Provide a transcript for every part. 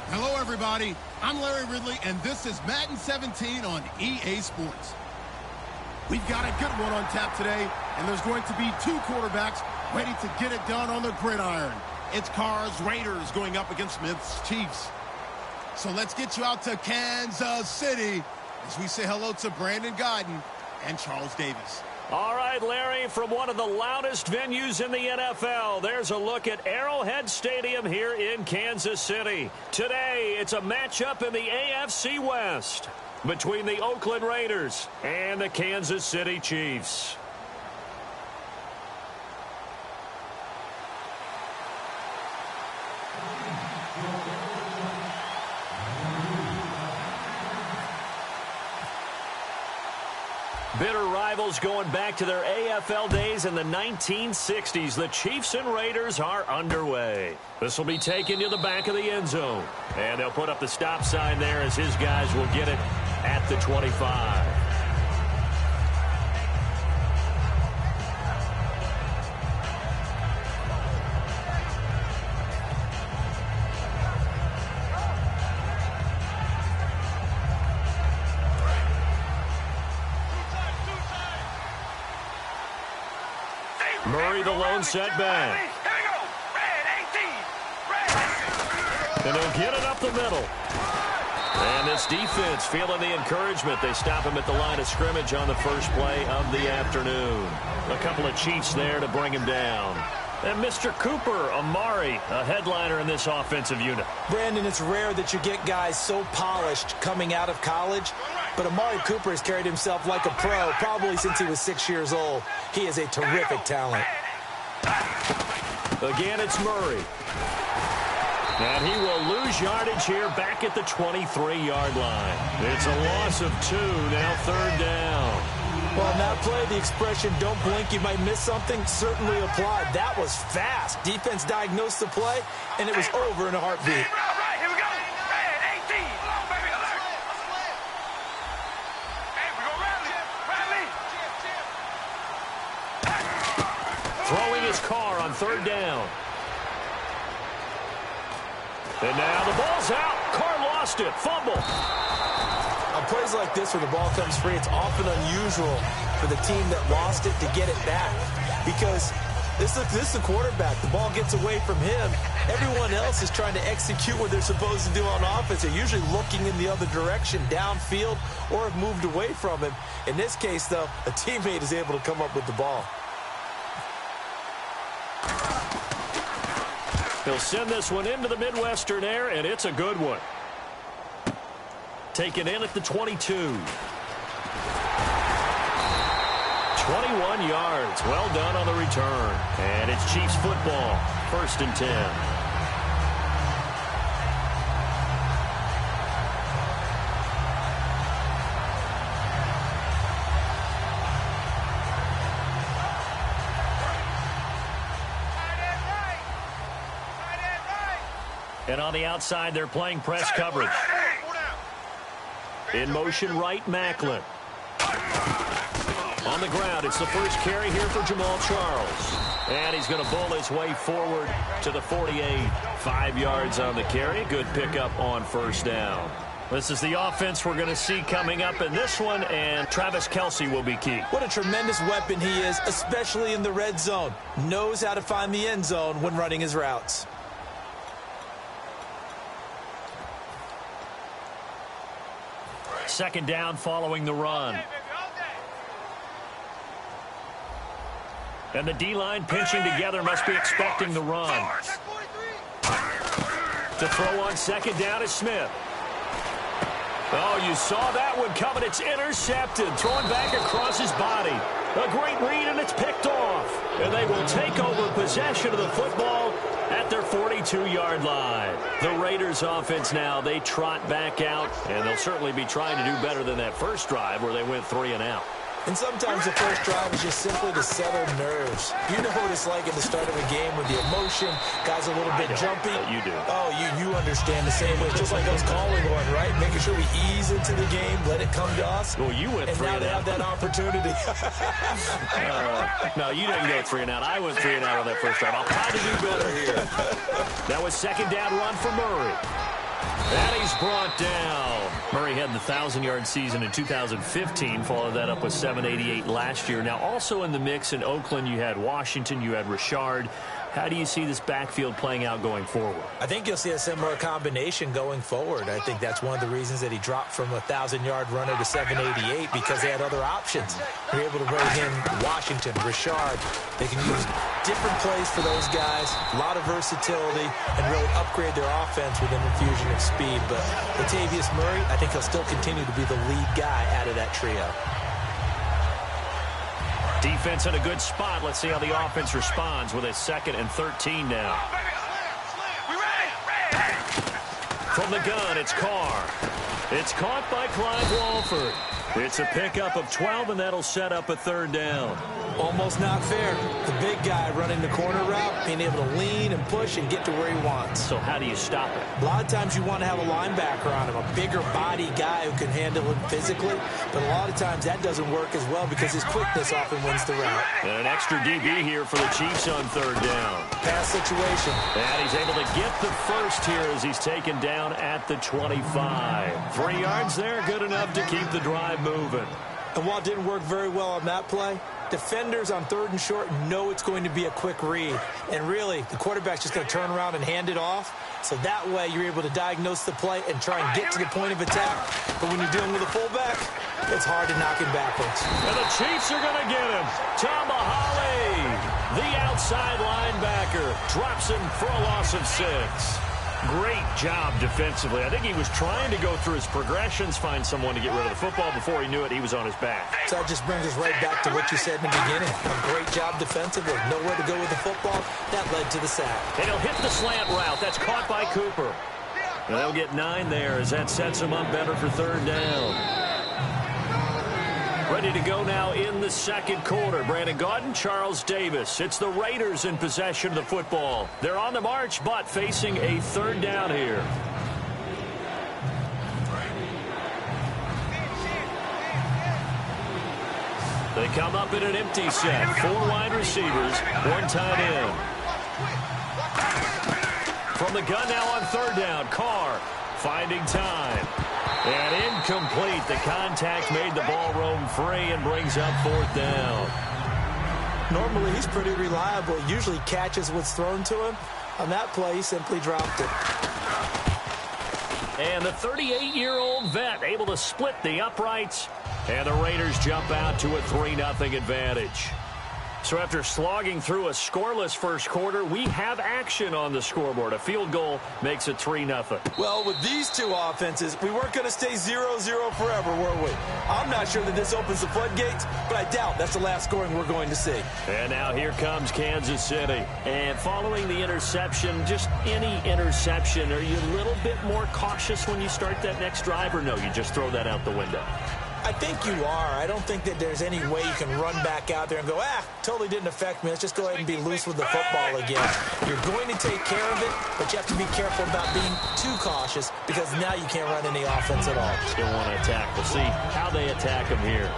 Hello, everybody. I'm Larry Ridley, and this is Madden 17 on EA Sports. We've got a good one on tap today, and there's going to be two quarterbacks ready to get it done on the gridiron. It's Carr's Raiders going up against Smith's Chiefs. So let's get you out to Kansas City as we say hello to Brandon Godden and Charles Davis. All right, Larry, from one of the loudest venues in the NFL, there's a look at Arrowhead Stadium here in Kansas City. Today, it's a matchup in the AFC West between the Oakland Raiders and the Kansas City Chiefs. Bitter rivals going back to their AFL days in the 1960s. The Chiefs and Raiders are underway. This will be taken to the back of the end zone. And they'll put up the stop sign there as his guys will get it at the 25. Murray, the lone setback. And he'll get it up the middle. And this defense feeling the encouragement. They stop him at the line of scrimmage on the first play of the afternoon. A couple of Chiefs there to bring him down. And Mr. Cooper, Amari, a headliner in this offensive unit. Brandon, it's rare that you get guys so polished coming out of college. But Amari Cooper has carried himself like a pro probably since he was 6 years old. He is a terrific talent. Again, it's Murray. And he will lose yardage here back at the 23-yard line. It's a loss of 2, now third down. Well, on that play, the expression, don't blink, you might miss something, certainly applied. That was fast. Defense diagnosed the play, and it was over in a heartbeat. Throwing his car on third down. And now the ball's out. Carr lost it. Fumble. On plays like this where the ball comes free, it's often unusual for the team that lost it to get it back. Because this is the quarterback. The ball gets away from him. Everyone else is trying to execute what they're supposed to do on offense. They're usually looking in the other direction, downfield, or have moved away from him. In this case, though, a teammate is able to come up with the ball. He'll send this one into the Midwestern air, and it's a good one. Taken in at the 22. 21 yards. Well done on the return. And it's Chiefs football. 1st and 10. And on the outside, they're playing press coverage. In motion, right, Macklin. On the ground, it's the first carry here for Jamal Charles. And he's going to bowl his way forward to the 48. 5 yards on the carry. Good pickup on first down. This is the offense we're going to see coming up in this one, and Travis Kelce will be key. What a tremendous weapon he is, especially in the red zone. Knows how to find the end zone when running his routes. Second down following the run. And the D-line pinching together must be expecting the run. To throw on second down is Smith. Oh, you saw that one coming. It's intercepted. Throwing back across his body. A great read, and it's picked off. And they will take over possession of the football at their 42-yard line. The Raiders offense now, they trot back out, and they'll certainly be trying to do better than that first drive where they went 3 and out. And sometimes the first drive is just simply to settle nerves. You know what it's like at the start of a game with the emotion, guys a little bit jumpy. You do. Oh, you understand the same way. Just like us calling one, right? Making sure we ease into the game, let it come to us. Well, you went 3 and out. And now they have that opportunity. No, you didn't go 3 and out. I went 3 and out on that first drive. I'll try to do better here. That was second down run for Murray. And he's brought down. Murray had the 1,000-yard season in 2015, followed that up with 788 last year. Now, also in the mix in Oakland, you had Washington, you had Richard. How do you see this backfield playing out going forward? I think you'll see a similar combination going forward. I think that's one of the reasons that he dropped from a 1,000-yard runner to 788, because they had other options. They're able to bring in Washington, Richard. They can use different plays for those guys, a lot of versatility, and really upgrade their offense with an infusion of speed. But Latavius Murray, I think he'll still continue to be the lead guy out of that trio. Defense in a good spot. Let's see how the offense responds with a 2nd and 13 now. From the gun, it's Carr. It's caught by Clive Walford. It's a pickup of 12, and that'll set up a 3rd down. Almost not fair. The big guy running the corner route, being able to lean and push and get to where he wants. So how do you stop it? A lot of times you want to have a linebacker on him, a bigger body guy who can handle him physically. But a lot of times that doesn't work as well because his quickness often wins the route. And an extra DB here for the Chiefs on 3rd down. Pass situation. And he's able to get the first here as he's taken down at the 25. 3 yards there, good enough to keep the drive moving. And while it didn't work very well on that play, defenders on 3rd and short know it's going to be a quick read. And really, the quarterback's just going to turn around and hand it off. So that way, you're able to diagnose the play and try and get to the point of attack. But when you're dealing with a fullback, it's hard to knock him backwards. And the Chiefs are going to get him. Tomahawk, the outside linebacker, drops him for a loss of 6. Great job defensively. I think he was trying to go through his progressions, find someone to get rid of the football. Before he knew it, he was on his back. So that just brings us right back to what you said in the beginning. A great job defensively. Nowhere to go with the football. That led to the sack. And he'll hit the slant route. That's caught by Cooper. And they'll get 9 there as that sets him up better for 3rd down. Ready to go now in the 2nd quarter. Brandon Gaudin, Charles Davis. It's the Raiders in possession of the football. They're on the march, but facing a 3rd down here. They come up in an empty set. 4 wide receivers, 1 tight end. From the gun now on 3rd down. Carr finding time. And incomplete. The contact made the ball roam free and brings up 4th down. Normally, he's pretty reliable. Usually catches what's thrown to him. On that play, he simply dropped it. And the 38-year-old vet able to split the uprights. And the Raiders jump out to a 3-0 advantage. So after slogging through a scoreless first quarter, we have action on the scoreboard. A field goal makes it 3-0. Well, with these two offenses, we weren't going to stay 0-0 forever, were we? I'm not sure that this opens the floodgates, but I doubt that's the last scoring we're going to see. And now here comes Kansas City. And following the interception, just any interception, are you a little bit more cautious when you start that next drive, or no, you just throw that out the window? I think you are. I don't think that there's any way you can run back out there and go, totally didn't affect me. Let's just go ahead and be loose with the football again. You're going to take care of it, but you have to be careful about being too cautious because now you can't run any offense at all. Still want to attack. We'll see how they attack him here.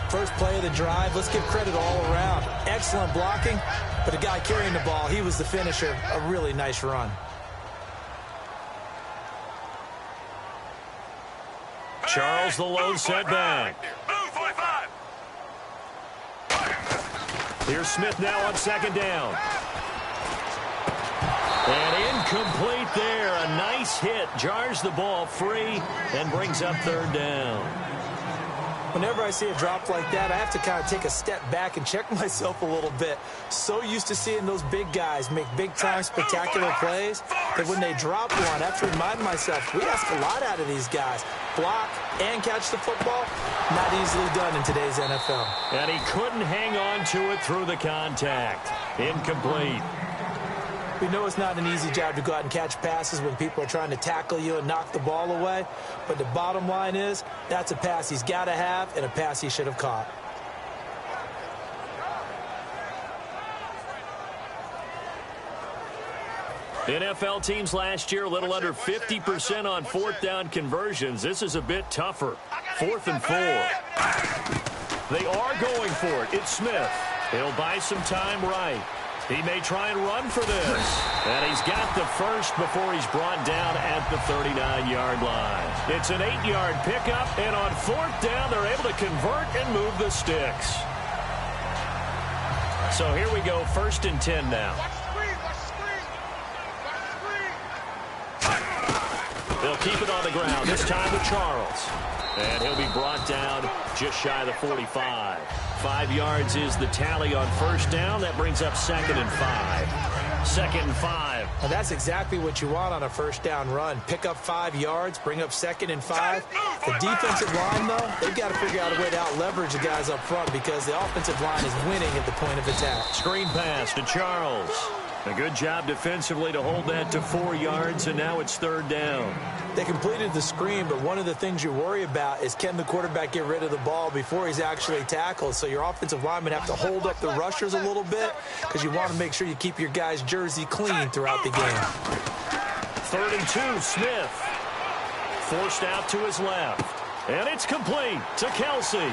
First play of the drive, let's give credit all around. Excellent blocking, but the guy carrying the ball, he was the finisher. A really nice run. Charles, the lone setback. Here's Smith now on 2nd down. And incomplete there. A nice hit. Jars the ball free and brings up 3rd down. Whenever I see a drop like that, I have to kind of take a step back and check myself a little bit. So used to seeing those big guys make big-time spectacular plays that when they drop one, I have to remind myself, we ask a lot out of these guys. Block and catch the football, not easily done in today's NFL. And he couldn't hang on to it through the contact. Incomplete. We know it's not an easy job to go out and catch passes when people are trying to tackle you and knock the ball away. But the bottom line is, that's a pass he's got to have and a pass he should have caught. NFL teams last year a little under 50% on 4th down conversions. This is a bit tougher. 4th and 4. They are going for it. It's Smith. He'll buy some time right. He may try and run for this. And he's got the first before he's brought down at the 39-yard line. It's an 8-yard pickup, and on 4th down, they're able to convert and move the sticks. So here we go, 1st and 10 now. They'll keep it on the ground, this time with Charles. And he'll be brought down just shy of the 45. 5 yards is the tally on 1st down. That brings up 2nd and 5. 2nd and 5. And that's exactly what you want on a 1st down run. Pick up 5 yards, bring up 2nd and 5. The defensive line, though, they've got to figure out a way to out-leverage the guys up front because the offensive line is winning at the point of attack. Screen pass to Charles. A good job defensively to hold that to 4 yards, and now it's 3rd down. They completed the screen, but one of the things you worry about is can the quarterback get rid of the ball before he's actually tackled. So your offensive linemen have to hold up the rushers a little bit because you want to make sure you keep your guy's jersey clean throughout the game. 3rd and 2, Smith. Forced out to his left. And it's complete to Kelsey.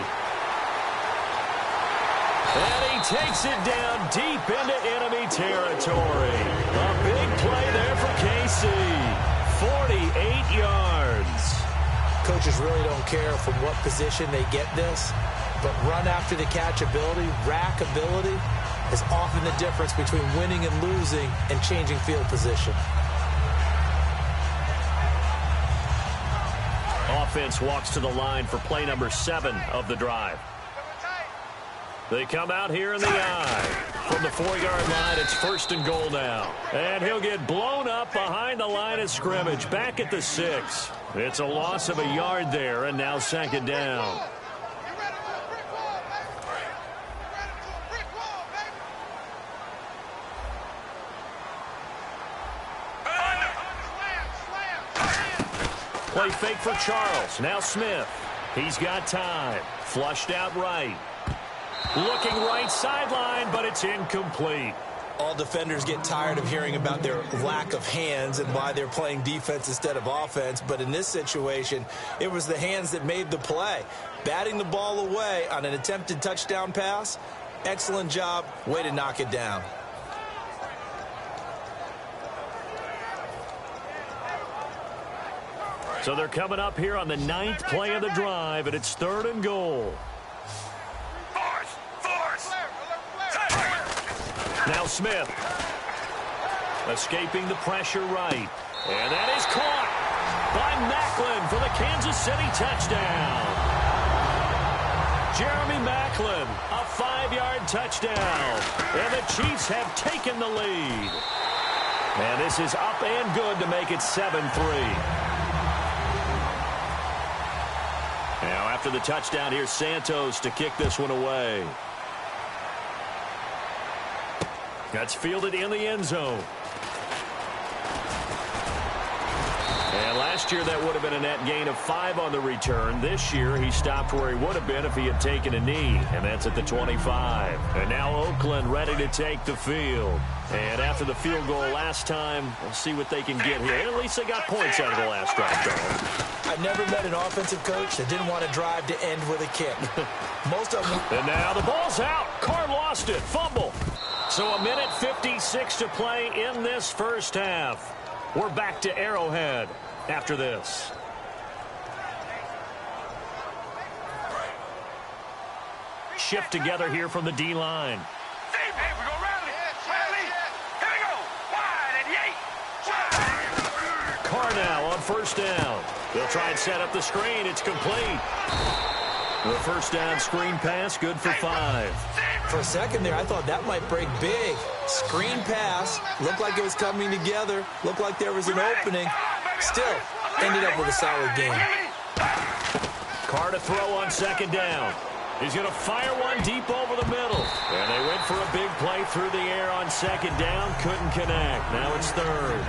And he takes it down deep into enemy territory. A big play there for KC. 48 yards. Coaches really don't care from what position they get this, but run after the catch ability, rack ability, is often the difference between winning and losing and changing field position. Offense walks to the line for play number 7 of the drive. They come out here in the I. From the 4-yard line, it's 1st and goal now. And he'll get blown up behind the line of scrimmage, back at the 6. It's a loss of a yard there, and now 2nd down. Play fake for Charles. Now Smith. He's got time. Flushed out right. Looking right sideline, but it's incomplete. All defenders get tired of hearing about their lack of hands and why they're playing defense instead of offense. But in this situation, it was the hands that made the play. Batting the ball away on an attempted touchdown pass, excellent job. Way to knock it down. So they're coming up here on the 9th play of the drive, and it's 3rd and goal. Now Smith, escaping the pressure right. And that is caught by Macklin for the Kansas City touchdown. Jeremy Macklin, a 5-yard touchdown. And the Chiefs have taken the lead. And this is up and good to make it 7-3. Now after the touchdown, here's Santos to kick this one away. That's fielded in the end zone. And last year, that would have been a net gain of 5 on the return. This year, he stopped where he would have been if he had taken a knee, and that's at the 25. And now Oakland ready to take the field. And after the field goal last time, we'll see what they can get here. At least they got points out of the last drive, Charles. I've never met an offensive coach that didn't want to drive to end with a kick. Most of them. And now the ball's out. Carr lost it. Fumble. So a minute 56 to play in this first half. We're back to Arrowhead after this. Shift together here from the D-line. Hey, we go rally. Rally. Here we go. Wide and yay. Carr now on 1st down. They'll try and set up the screen. It's complete. The 1st down screen pass, good for 5. For a second there, I thought that might break big. Screen pass, looked like it was coming together, looked like there was an opening. Still, ended up with a solid game. Carr to throw on 2nd down. He's going to fire one deep over the middle. And they went for a big play through the air on 2nd down, couldn't connect. Now it's 3rd.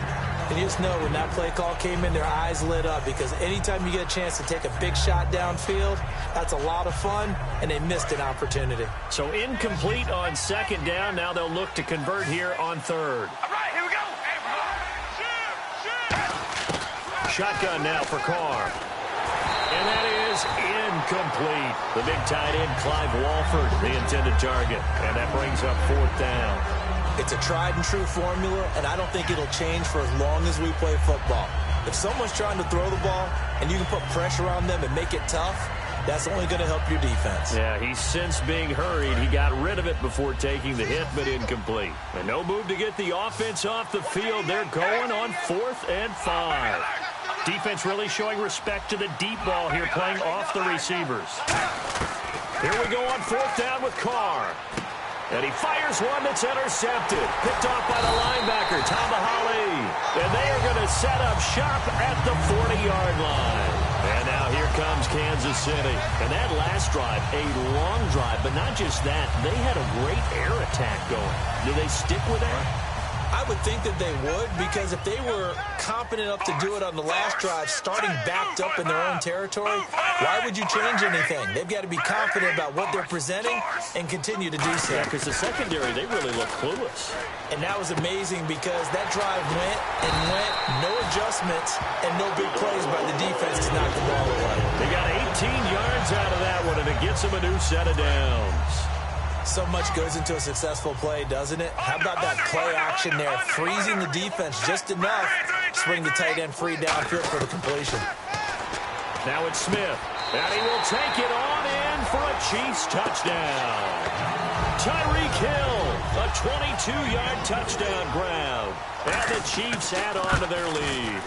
And you just know when that play call came in, their eyes lit up because anytime you get a chance to take a big shot downfield, that's a lot of fun, and they missed an opportunity. So incomplete on 2nd down. Now they'll look to convert here on 3rd. All right, here we go. Shotgun now for Carr. And that is incomplete. The big tight end, Clive Walford, the intended target. And that brings up 4th down. It's a tried-and-true formula, and I don't think it'll change for as long as we play football. If someone's trying to throw the ball and you can put pressure on them and make it tough, that's only going to help your defense. Yeah, he's since being hurried. He got rid of it before taking the hit, but incomplete. And no move to get the offense off the field. They're going on 4th and 5. Defense really showing respect to the deep ball here, playing off the receivers. Here we go on 4th down with Carr. And he fires one that's intercepted. Picked off by the linebacker, Tamahali. And they are going to set up shop at the 40-yard line. And now here comes Kansas City. And that last drive, a long drive, but not just that. They had a great air attack going. Do they stick with that? I would think that they would, because if they were confident enough to do it on the last drive, starting backed up in their own territory, why would you change anything? They've got to be confident about what they're presenting and continue to do so. Yeah, because the secondary, they really look clueless. And that was amazing because that drive went and went, no adjustments, and no big plays by the defense to knock the ball away. They got 18 yards out of that one, and it gets them a new set of downs. So much goes into a successful play, doesn't it? How about that play action there, freezing the defense just enough to bring the tight end free downfield for the completion. Now it's Smith, and he will take it on in for a Chiefs touchdown. Tyreek Hill, a 22-yard touchdown grab, and the Chiefs add on to their lead.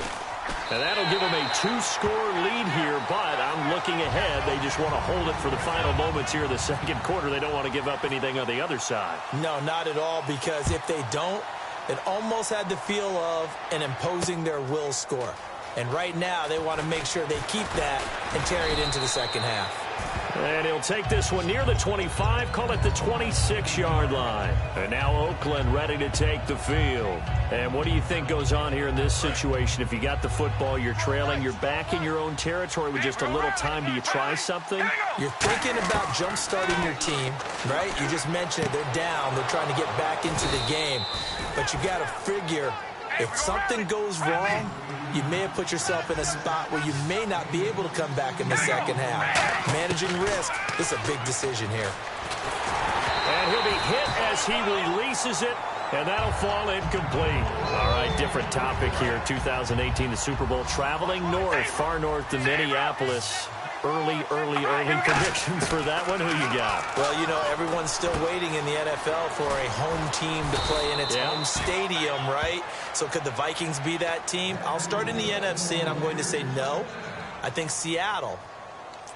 And that'll give them a 2-score lead here, but I'm looking ahead. They just want to hold it for the final moments here in the second quarter. They don't want to give up anything on the other side. No, not at all, because if they don't, it almost had the feel of an imposing their will score. And right now, they want to make sure they keep that and carry it into the second half. And he'll take this one near the 25, call it the 26-yard line. And now Oakland ready to take the field. And what do you think goes on here in this situation? If you got the football, you're trailing, you're back in your own territory with just a little time. Do you try something? You're thinking about jump-starting your team, right? You just mentioned it. They're down. They're trying to get back into the game. But you got to figure, if something goes wrong, you may have put yourself in a spot where you may not be able to come back in the second half. Managing risk is a big decision here. And he'll be hit as he releases it, and that'll fall incomplete. All right, different topic here. 2018, the Super Bowl, traveling north, far north to Minneapolis. Early predictions for that one. Who you got? Well, you know, everyone's still waiting in the NFL for a home team to play in its home stadium, right? So could the Vikings be that team? I'll start in the NFC, and I'm going to say no. I think Seattle,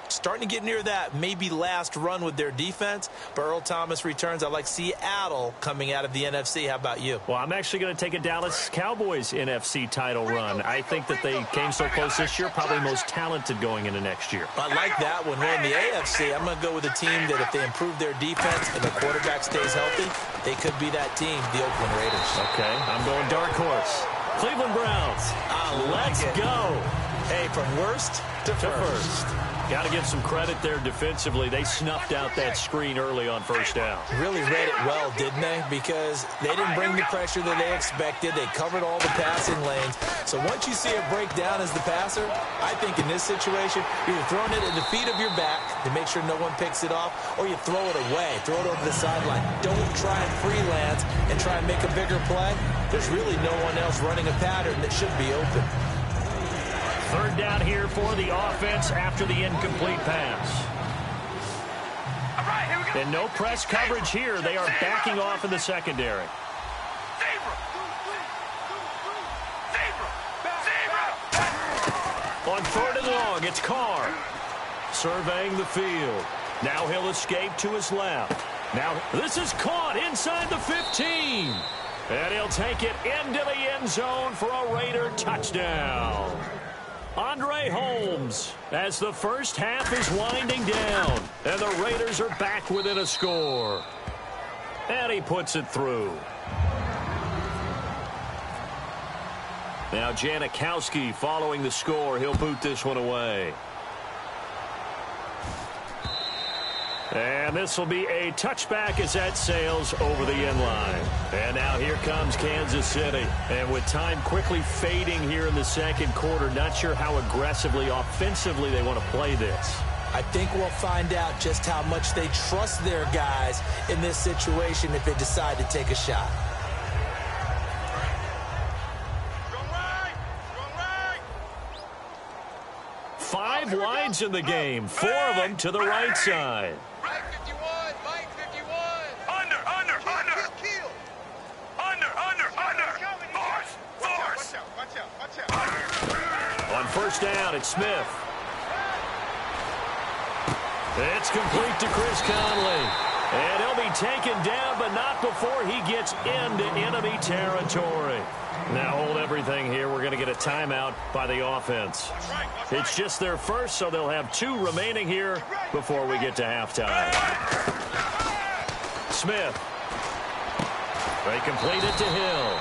starting to get near that maybe last run with their defense. But Earl Thomas returns. I like Seattle coming out of the NFC. How about you? Well, I'm actually going to take a Dallas Cowboys NFC title run. I think that they came so close this year, probably most talented going into next year. I like that one. Well, in the AFC, I'm going to go with a team that if they improve their defense and the quarterback stays healthy, they could be that team, the Oakland Raiders. Okay, I'm going dark horse. Cleveland Browns. Let's go. Hey, from worst to first. Got to give some credit there defensively. They snuffed out that screen early on first down. Really read it well, didn't they? Because they didn't bring the pressure that they expected. They covered all the passing lanes. So once you see it break down as the passer, I think in this situation, you're throwing it at the feet of your back to make sure no one picks it off, or you throw it away, throw it over the sideline. Don't try and freelance and try and make a bigger play. There's really no one else running a pattern that should be open. Third down here for the offense after the incomplete pass. All right, here we go. And no press coverage here. They are backing off in the secondary. On 3rd and long, it's Carr surveying the field. Now he'll escape to his left. Now this is caught inside the 15. And he'll take it into the end zone for a Raider touchdown. Andre Holmes, as the first half is winding down, and the Raiders are back within a score. And he puts it through. Now Janikowski following the score. He'll boot this one away. And this will be a touchback as that sails over the end line. And now here comes Kansas City. And with time quickly fading here in the second quarter, not sure how aggressively, offensively they want to play this. I think we'll find out just how much they trust their guys in this situation if they decide to take a shot. Five wides in the game, 4 of them to the right side. Mike 51, Mike 51. Under. Force. Watch out. On first down, it's Smith. It's complete to Chris Conley. And he'll be taken down, but not before he gets into enemy territory. Now hold everything here. We're going to get a timeout by the offense. It's just their first, so they'll have 2 remaining here before we get to halftime. Smith. They complete it to Hill.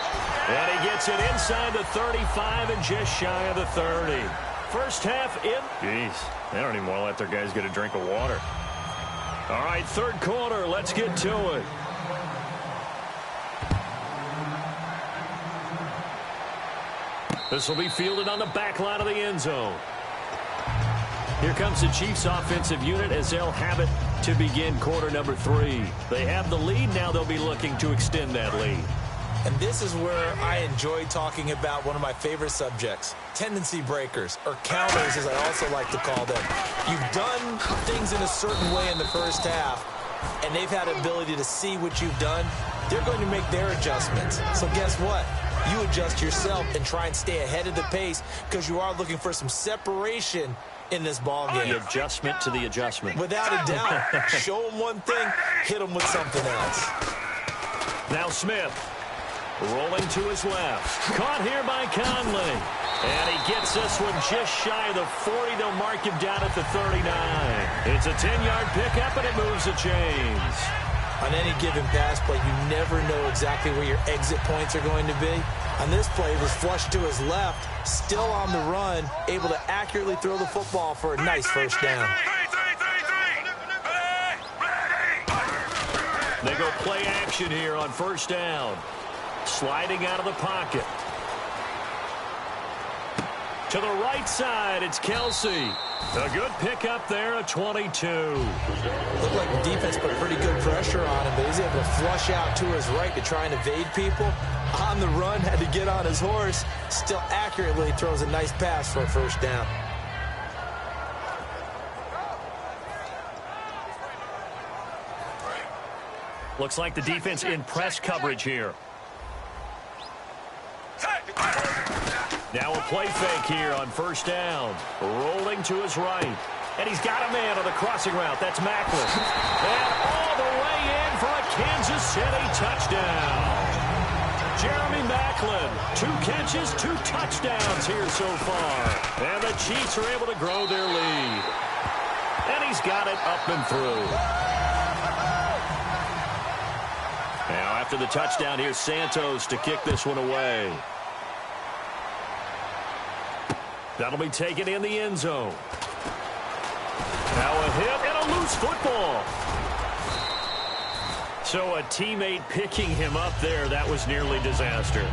And he gets it inside the 35 and just shy of the 30. First half in. Jeez, they don't even want to let their guys get a drink of water. All right, third quarter, let's get to it. This will be fielded on the back line of the end zone. Here comes the Chiefs offensive unit as they'll have it to begin quarter number 3. They have the lead. Now they'll be looking to extend that lead. And this is where I enjoy talking about one of my favorite subjects, tendency breakers, or counters as I also like to call them. You've done things in a certain way in the first half, and they've had the ability to see what you've done. They're going to make their adjustments. So guess what? You adjust yourself and try and stay ahead of the pace because you are looking for some separation in this ball game. The adjustment to the adjustment. Without a doubt. Show them one thing, hit them with something else. Now Smith. Rolling to his left. Caught here by Conley. And he gets this one just shy of the 40. They'll mark him down at the 39. It's a 10-yard pickup, and it moves the chains. On any given pass play, you never know exactly where your exit points are going to be. On this play, it was flushed to his left, still on the run, able to accurately throw the football for a nice first down. They go play action here on first down. Sliding out of the pocket. To the right side, it's Kelsey. A good pickup there at 22. Looked like the defense put pretty good pressure on him, but he's able to flush out to his right to try and evade people. On the run, had to get on his horse. Still accurately throws a nice pass for a first down. Looks like the defense in press coverage here. Now a play fake here on first down. Rolling to his right. And he's got a man on the crossing route. That's Macklin. And all the way in for a Kansas City touchdown. Jeremy Macklin, 2 catches, 2 touchdowns here so far. And the Chiefs are able to grow their lead. And he's got it up and through. Now after the touchdown, here's Santos to kick this one away. That'll be taken in the end zone. Now a hit and a loose football. So a teammate picking him up there, that was nearly disaster.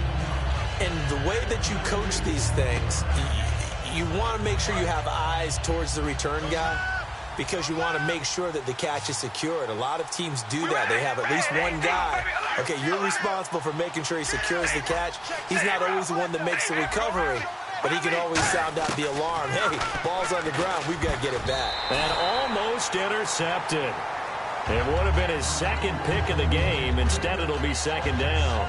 And the way that you coach these things, you want to make sure you have eyes towards the return guy because you want to make sure that the catch is secured. A lot of teams do that. They have at least one guy. Okay, you're responsible for making sure he secures the catch. He's not always the one that makes the recovery. But he can always sound out the alarm. Hey, ball's on the ground. We've got to get it back. And almost intercepted. It would have been his second pick of the game. Instead, it'll be second down.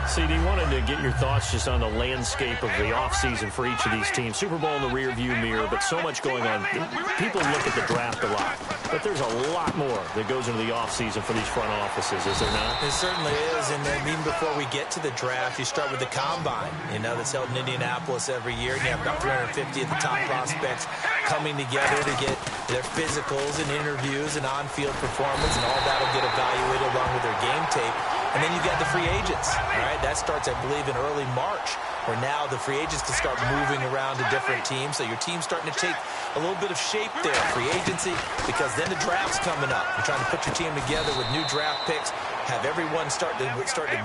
CD, wanted to get your thoughts just on the landscape of the offseason for each of these teams. Super Bowl in the rearview mirror, but so much going on. People look at the draft a lot, but there's a lot more that goes into the offseason for these front offices, is there not? It certainly is, and then even before we get to the draft, you start with the combine, that's held in Indianapolis every year, and you have about 350 of the top prospects coming together to get their physicals and interviews and on-field performance, and all that will get evaluated along with their game tape. And then you've got the free agents. All right, that starts, I believe, in early March, where now the free agents can start moving around to different teams. So your team's starting to take a little bit of shape there, free agency, because then the draft's coming up. You're trying to put your team together with new draft picks, have everyone start to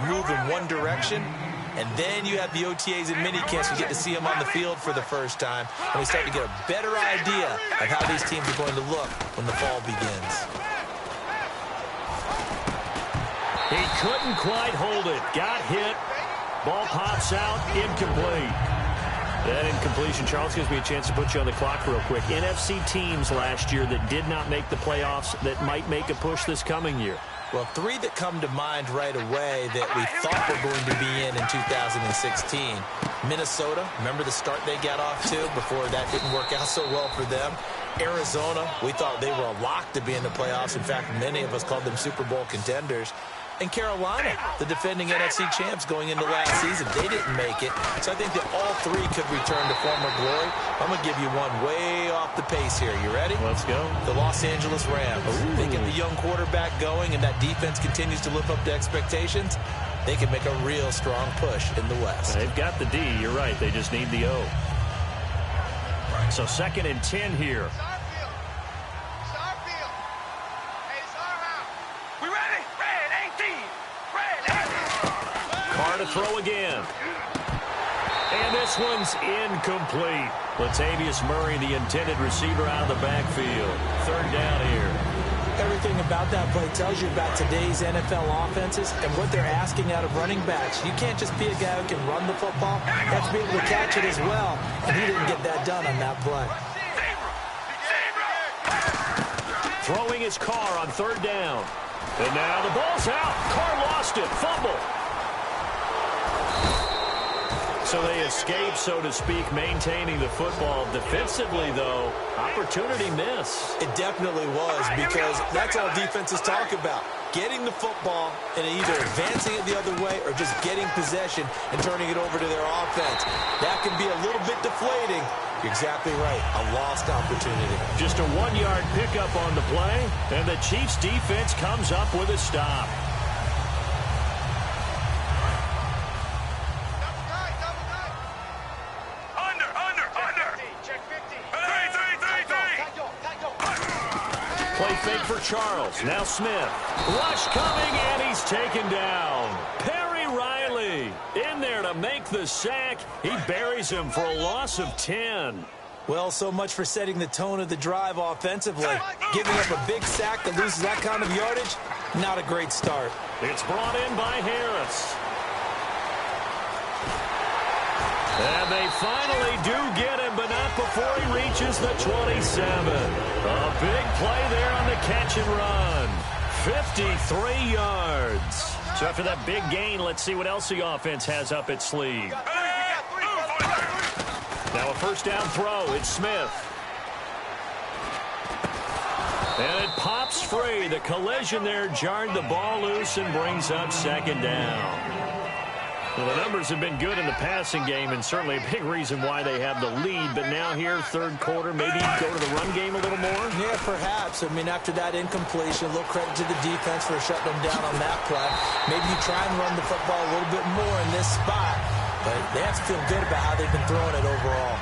move in one direction. And then you have the OTAs and mini camps. You get to see them on the field for the first time. And we start to get a better idea of how these teams are going to look when the fall begins. He couldn't quite hold it. Got hit. Ball pops out. Incomplete. That incompletion, Charles, gives me a chance to put you on the clock real quick. NFC teams last year that did not make the playoffs that might make a push this coming year. Well, three that come to mind right away that we thought were going to be in 2016. Minnesota, remember the start they got off to before that didn't work out so well for them. Arizona, we thought they were a lock to be in the playoffs. In fact, many of us called them Super Bowl contenders. And Carolina, the defending NFC champs going into last season, they didn't make it. So I think that all three could return to former glory. I'm going to give you one way off the pace here. You ready? Let's go. The Los Angeles Rams. Ooh. They get the young quarterback going, and that defense continues to live up to expectations. They can make a real strong push in the West. They've got the D. You're right. They just need the O. So 2nd and 10 here. To throw again. And this one's incomplete. Latavius Murray, the intended receiver, out of the backfield. 3rd down here. Everything about that play tells you about today's NFL offenses and what they're asking out of running backs. You can't just be a guy who can run the football. You have to be able to catch it as well. And he didn't get that done on that play. Throwing his Carr on 3rd down. And now the ball's out. Carr lost it. Fumble. So they escape, so to speak, maintaining the football. Defensively, though, opportunity miss. It definitely was, because that's all defenses talk about. Getting the football and either advancing it the other way or just getting possession and turning it over to their offense. That can be a little bit deflating. You're exactly right. A lost opportunity. Just a 1-yard pickup on the play, and the Chiefs' defense comes up with a stop. Play fake for Charles. Now Smith. Rush coming, and he's taken down. Perry Riley in there to make the sack. He buries him for a loss of 10. Well, so much for setting the tone of the drive offensively. Giving up a big sack that loses that kind of yardage, not a great start. It's brought in by Harris. And they finally do get him, but not before he reaches the 27. A big play there on the catch and run. 53 yards. So after that big gain, let's see what else the offense has up its sleeve. Now a 1st down throw. It's Smith. And it pops free. The collision there jarred the ball loose and brings up 2nd down. Well, the numbers have been good in the passing game, and certainly a big reason why they have the lead. But now here, 3rd quarter, maybe go to the run game a little more? Yeah, perhaps. I mean, after that incompletion, a little credit to the defense for shutting them down on that play. Maybe you try and run the football a little bit more in this spot. But they have to feel good about how they've been throwing it overall.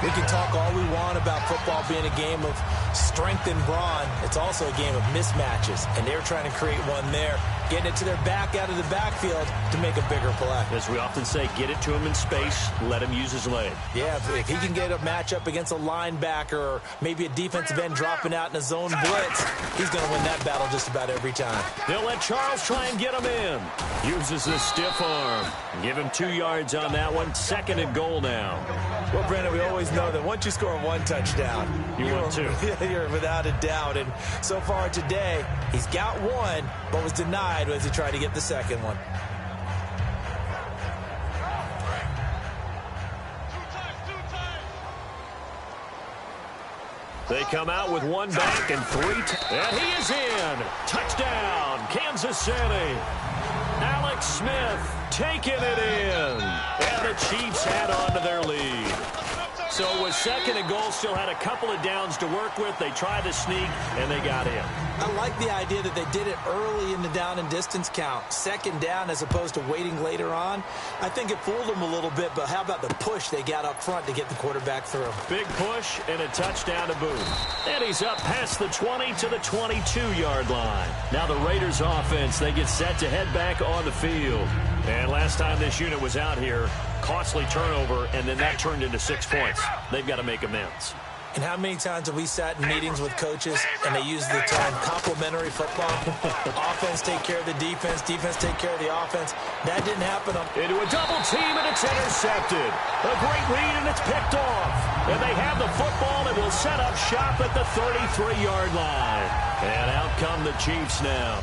We can talk all we want about football being a game of strength and brawn. It's also a game of mismatches, and they're trying to create one there, getting it to their back out of the backfield to make a bigger play. As we often say, get it to him in space, let him use his leg. Yeah, if he can get a matchup against a linebacker or maybe a defensive end dropping out in a zone blitz, he's going to win that battle just about every time. They'll let Charles try and get him in. Uses the stiff arm. Give him 2 yards on that one. 2nd and goal now. Well, Brandon, we always know that once you score 1 touchdown, you're 2. You're without a doubt. And so far today, he's got 1, but was denied as he tried to get the 2nd one. They come out with 1 back and 3. And he is in. Touchdown, Kansas City. Alex Smith taking it in. And the Chiefs add on to their lead. So it was 2nd and goal, still had a couple of downs to work with. They tried to sneak, and they got in. I like the idea that they did it early in the down and distance count. 2nd down as opposed to waiting later on. I think it fooled them a little bit, but how about the push they got up front to get the quarterback through? Big push and a touchdown to boot. And he's up past the 20 to the 22-yard line. Now the Raiders offense, they get set to head back on the field. And last time this unit was out here, costly turnover, and then that turned into 6 points. They've got to make amends. And how many times have we sat in meetings with coaches and they use the term complementary football? Offense take care of the defense, defense take care of the offense. That didn't happen. Into a double team, and it's intercepted. A great read, and it's picked off. And they have the football and will set up shop at the 33-yard line. And out come the Chiefs now.